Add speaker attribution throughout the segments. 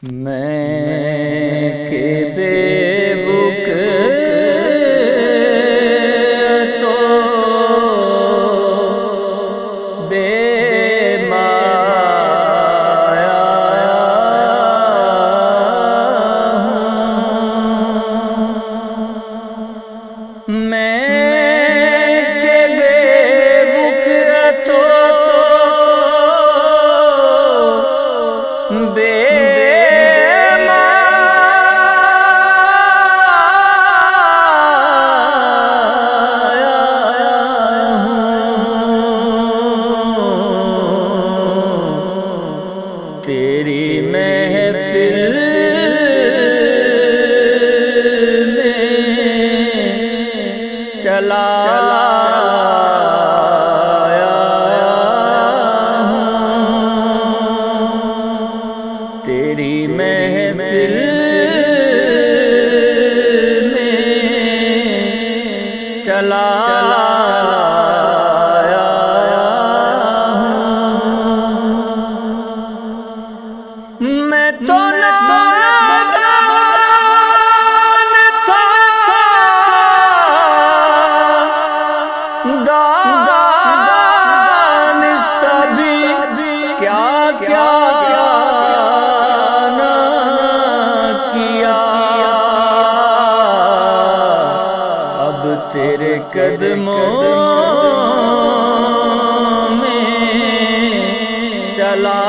Speaker 1: मैं के बेबुक तो बेमाया हूँ। मैं के बेबुक तो तेरी महफिल में चला तेरी महफिल में चला मैं तो नादान था, दानिस्ता भी क्या क्या ना किया। अब तेरे कदमों में चला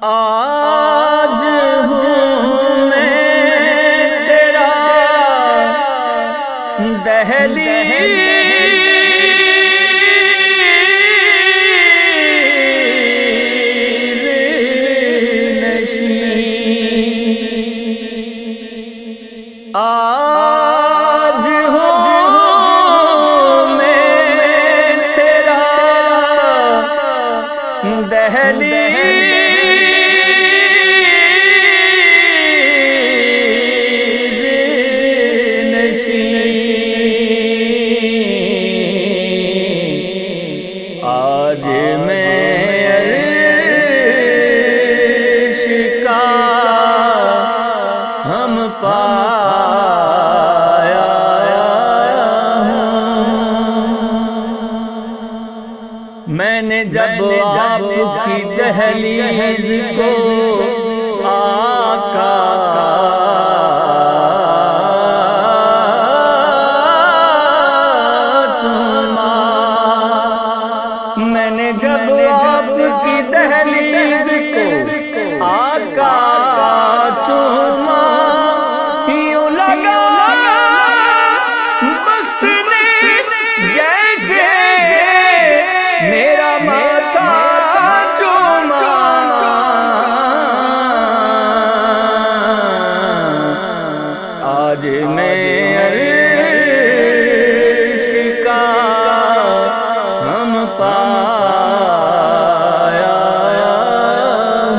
Speaker 1: आज हूँ मैं तेरा दहलीज़ नशीं। आज हूँ मैं तेरा दहलीज़ आज मैं अर्श का हम पाया हूँ। मैंने जब आपकी दहलीज़ को आका मैंने जब आपकी दहलीज़ को आका चूमा, यूं लगा वक्त ने जैसे मेरा माथा चूमा। आज मैं अर्श का हम पाया हूँ।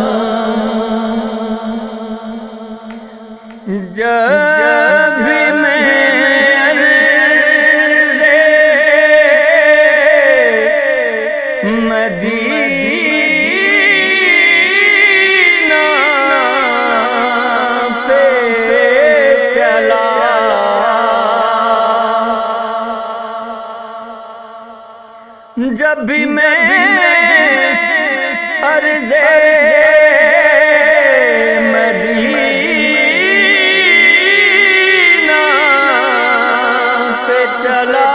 Speaker 1: जब भी मैं अर्ज़े मदीना पे चला जब भी मैं अर्ज़े मदीना पे चला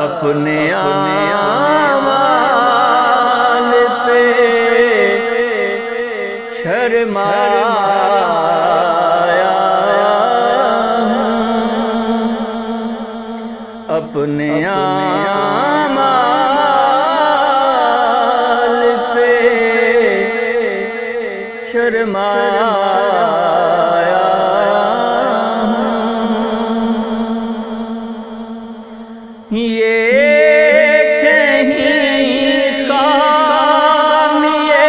Speaker 1: अपने आमाल पे शर्माया अपने आमाल पे शर्माया हूँ। ये कहीं खामिए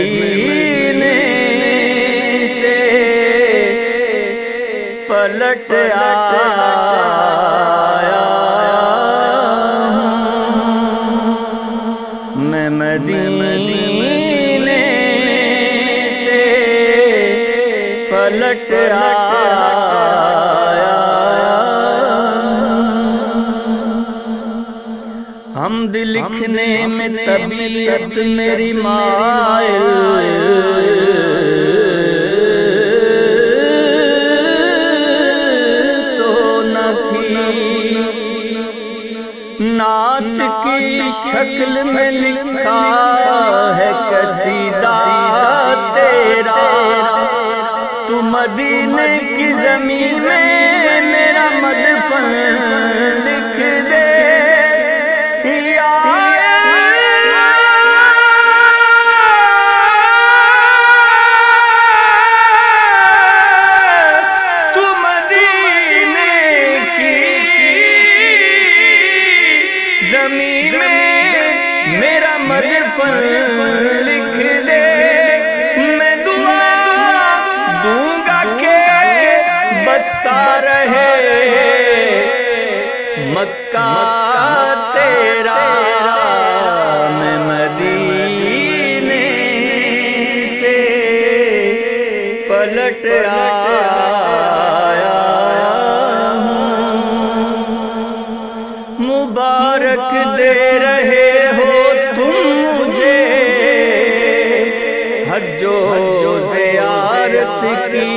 Speaker 1: मदीने से पलट आया मैं मदीने से पलट आया। हमद लिखने में तबीयत मेरी मायल तो न थी, नात की शक्ल में लिखा है कसीदा तेरा, तू मदीने की ज़मीन में मेरा मदफन लिख दे। ज़मीन में मेरा मदफन लिख दे। मैं दुआ दूंगा के बसता रहे मक्का तेरा, मैं मदीने से पलट आया। मुबारक दे रहे हो तुम मुझे हज्जो ज़ियारत की,